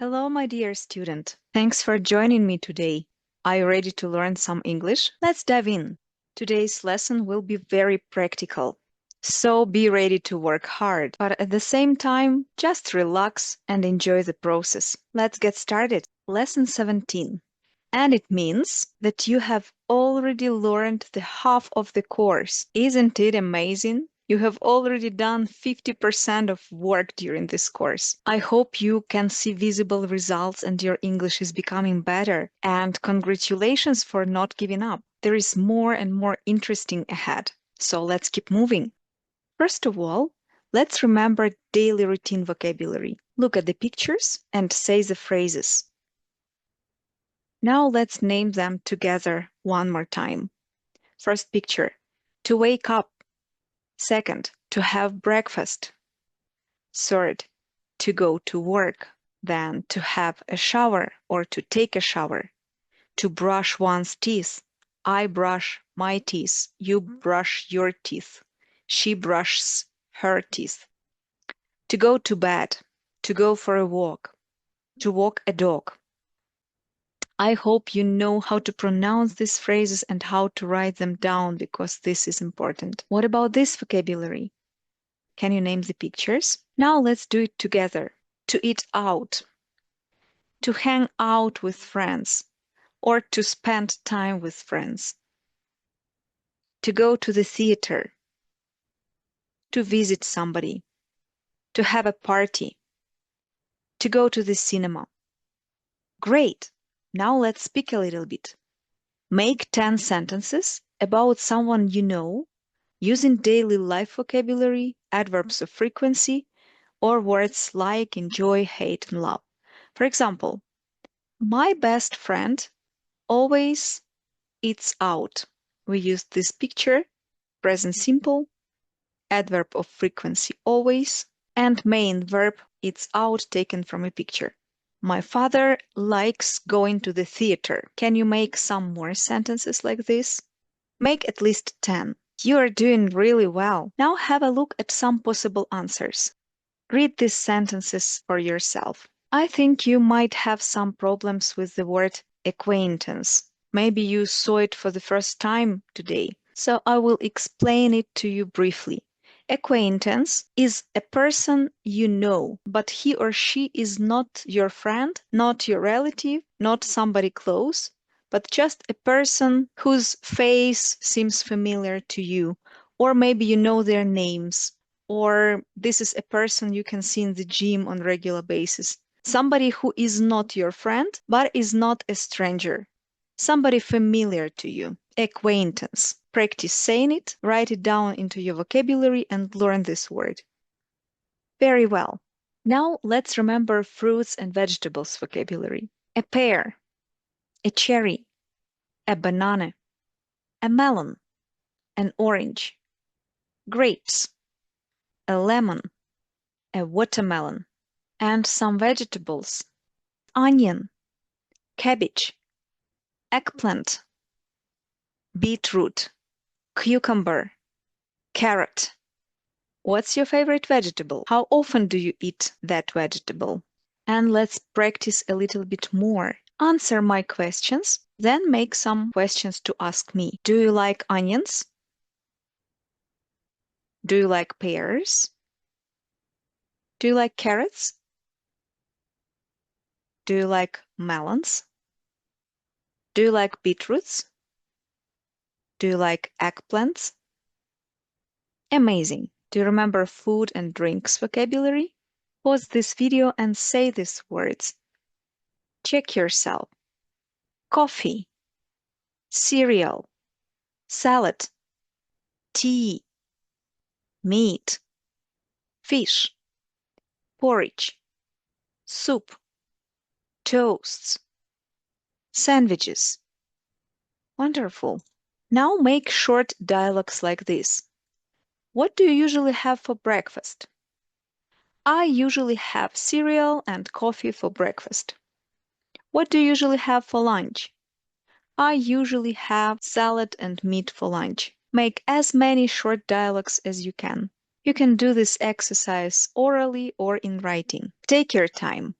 Hello, my dear student. Thanks for joining me today. Are you ready to learn some English? Let's dive in. Today's lesson will be very practical. So be ready to work hard, but at the same time, just relax and enjoy the process. Let's get started. Lesson 17. And it means that you have already learned the half of the course. Isn't it amazing? You have already done 50% of work during this course. I hope you can see visible results and your English is becoming better. And congratulations for not giving up. There is more and more interesting ahead. So let's keep moving. First of all, let's remember daily routine vocabulary. Look at the pictures and say the phrases. Now let's name them together one more time. First picture, to wake up. Second, to have breakfast. Third, to go to work. Then to have a shower or to take a shower. To brush one's teeth. I brush my teeth. You brush your teeth. She brushes her teeth. To go to bed. To go for a walk. To walk a dog. I hope you know how to pronounce these phrases and how to write them down because this is important. What about this vocabulary? Can you name the pictures? Now let's do it together. To eat out, to hang out with friends, or to spend time with friends. To go to the theater, to visit somebody, to have a party, to go to the cinema. Great! Now let's speak a little bit. Make 10 sentences about someone you know using daily life vocabulary, adverbs of frequency, or words like enjoy, hate, and love. For example, my best friend always eats out. We use this picture, present simple, adverb of frequency always, and main verb eats out taken from a picture. My father likes going to the theater. Can you make some more sentences like this? Make at least 10. You are doing really well. Now have a look at some possible answers. Read these sentences for yourself. I think you might have some problems with the word acquaintance. Maybe you saw it for the first time today, so I will explain it to you briefly. Acquaintance is a person you know, but he or she is not your friend, not your relative, not somebody close, but just a person whose face seems familiar to you, or maybe you know their names, or this is a person you can see in the gym on regular basis. Somebody who is not your friend, but is not a stranger. Somebody familiar to you. Acquaintance. Practice saying it, write it down into your vocabulary, and learn this word. Very well. Now let's remember fruits and vegetables vocabulary. A pear, a cherry, a banana, a melon, an orange, grapes, a lemon, a watermelon, and some vegetables. Onion, cabbage, eggplant, beetroot, cucumber, carrot. What's your favorite vegetable? How often do you eat that vegetable? And let's practice a little bit more. Answer my questions, then make some questions to ask me. Do you like onions? Do you like pears? Do you like carrots? Do you like melons? Do you like beetroots? Do you like eggplants? Amazing. Do you remember food and drinks vocabulary? Pause this video and say these words. Check yourself. Coffee, cereal, salad, tea, meat, fish, porridge, soup, toasts, sandwiches. Wonderful. Now make short dialogues like this. What do you usually have for breakfast? I usually have cereal and coffee for breakfast. What do you usually have for lunch? I usually have salad and meat for lunch. Make as many short dialogues as you can. You can do this exercise orally or in writing. Take your time.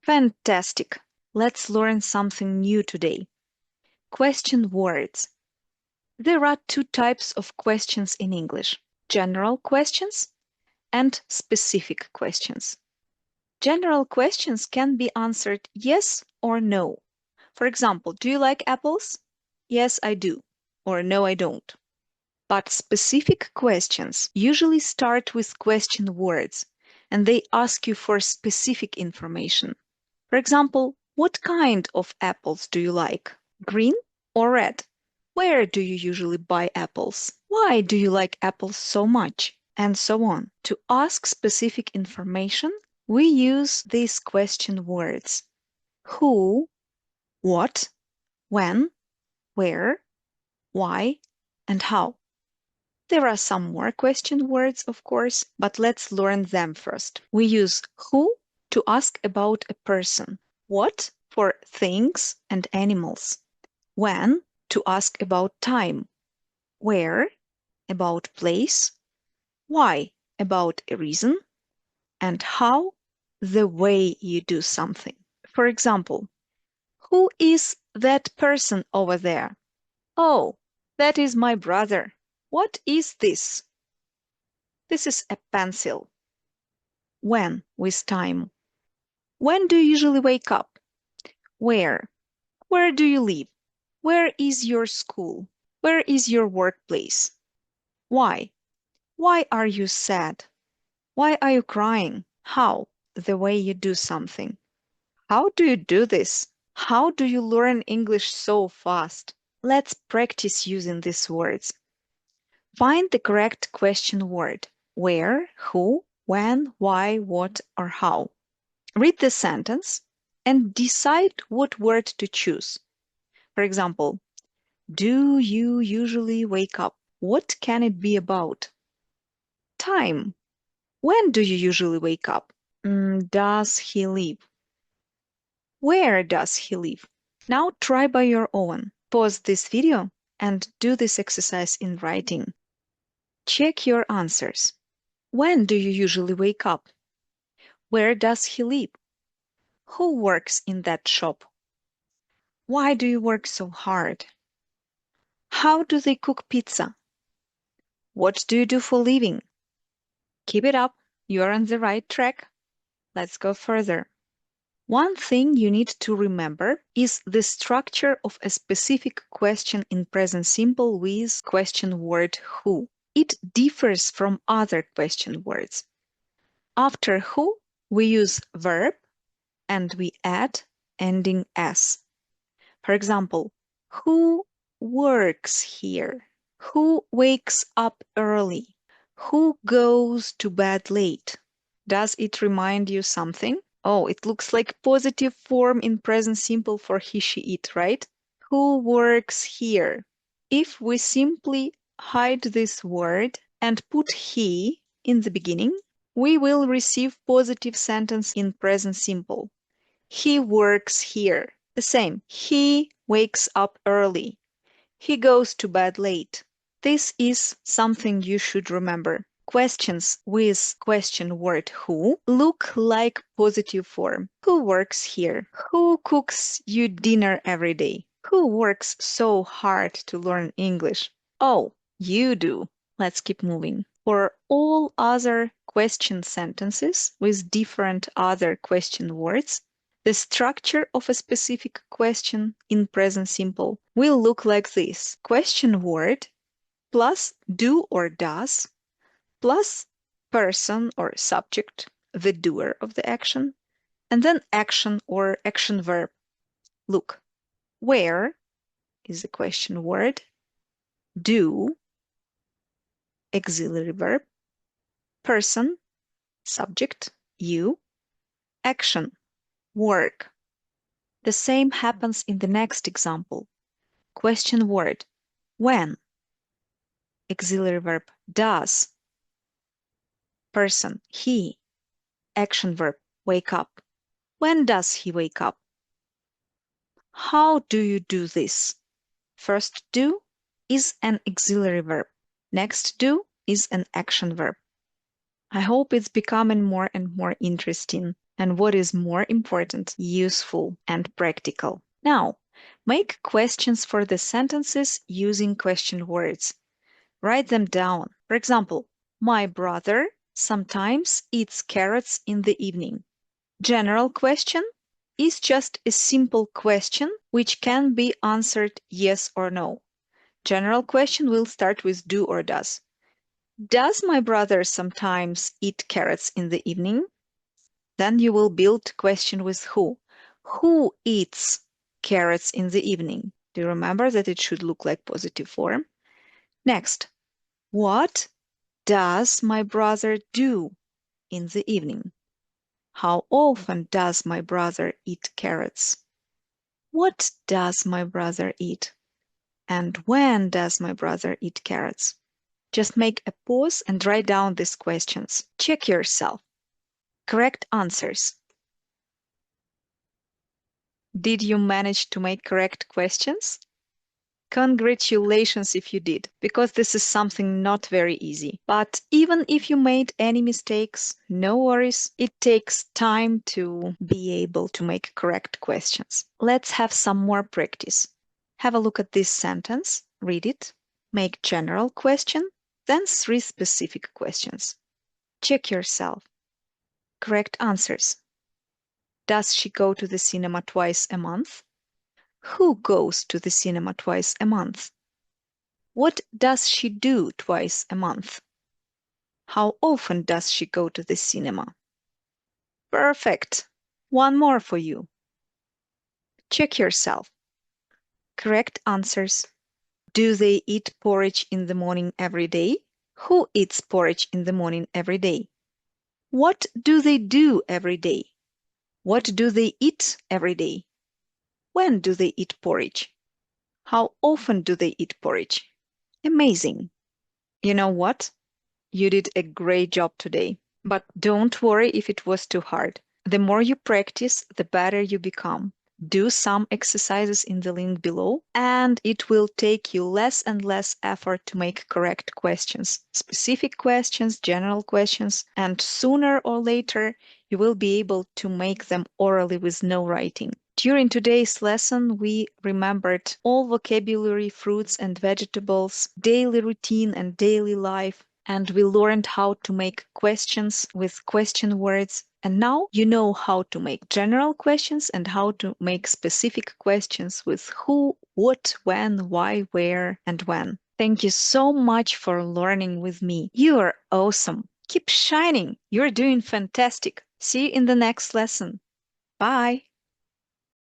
Fantastic! Let's learn something new today. Question words. There are two types of questions in English: general questions and specific questions. General questions can be answered yes or no. For example, do you like apples? Yes, I do. Or no, I don't. But specific questions usually start with question words, and they ask you for specific information. For example, what kind of apples do you like? Green or red? Where do you usually buy apples? Why do you like apples so much? And so on. To ask specific information, we use these question words: who, what, when, where, why, and how. There are some more question words, of course, but let's learn them first. We use who to ask about a person, what for things and animals, when to ask about time, where about place, why about a reason, and how the way you do something. For example, who is that person over there? Oh, that is my brother. What is this? This is a pencil. When with time. When do you usually wake up? Where? Where do you live? Where is your school? Where is your workplace? Why? Why are you sad? Why are you crying? How? The way you do something. How do you do this? How do you learn English so fast? Let's practice using these words. Find the correct question word: where, who, when, why, what, or how. Read the sentence and decide what word to choose. For example, do you usually wake up? What can it be about? Time. When do you usually wake up? Does he live? Where does he live? Now try by your own. Pause this video and do this exercise in writing. Check your answers. When do you usually wake up? Where does he live? Who works in that shop? Why do you work so hard? How do they cook pizza? What do you do for a living? Keep it up. You're on the right track. Let's go further. One thing you need to remember is the structure of a specific question in present simple with question word who. It differs from other question words. After who, we use verb and we add ending s. For example, who works here? Who wakes up early? Who goes to bed late? Does it remind you something? Oh, it looks like positive form in present simple for he, she, it, right? Who works here? If we simply hide this word and put he in the beginning, we will receive positive sentence in present simple. He works here. The same. He wakes up early. He goes to bed late. This is something you should remember. Questions with question word who look like positive form. Who works here? Who cooks you dinner every day? Who works so hard to learn English? Oh, you do. Let's keep moving. For all other question sentences with different other question words, the structure of a specific question in present simple will look like this. Question word plus do or does plus person or subject, the doer of the action, and then action or action verb. Look, where is the question word, do, auxiliary verb, person, subject, you, action, work. The same happens in the next example. Question word, when, auxiliary verb, does, person, he, action verb, wake up. When does he wake up? How do you do this? First do is an auxiliary verb. Next do is an action verb. I hope it's becoming more and more interesting. and what is more important, useful and practical. Now, make questions for the sentences using question words. Write them down. For example, my brother sometimes eats carrots in the evening. General question is just a simple question which can be answered yes or no. General question will start with do or does. Does my brother sometimes eat carrots in the evening? Then you will build question with who. Who eats carrots in the evening? Do you remember that it should look like positive form? Next, what does my brother do in the evening? How often does my brother eat carrots? What does my brother eat? And when does my brother eat carrots? Just make a pause and write down these questions. Check yourself. Correct answers. Did you manage to make correct questions? Congratulations if you did, because this is something not very easy. But even if you made any mistakes, no worries. It takes time to be able to make correct questions. Let's have some more practice. Have a look at this sentence, read it, make general question, then 3 specific questions. Check yourself. Correct answers. Does she go to the cinema twice a month? Who goes to the cinema twice a month? What does she do twice a month? How often does she go to the cinema? Perfect. One more for you. Check yourself. Correct answers. Do they eat porridge in the morning every day? Who eats porridge in the morning every day? What do they do every day? What do they eat every day? When do they eat porridge? How often do they eat porridge? Amazing. You know what? You did a great job today. But don't worry if it was too hard. The more you practice, the better you become. Do some exercises in the link below, and it will take you less and less effort to make correct questions, specific questions, general questions, and sooner or later, you will be able to make them orally with no writing. During today's lesson, we remembered all vocabulary, fruits and vegetables, daily routine and daily life, and we learned how to make questions with question words. And now you know how to make general questions and how to make specific questions with who, what, when, why, where, and when. Thank you so much for learning with me. You are awesome. Keep shining. You're doing fantastic. See you in the next lesson. Bye.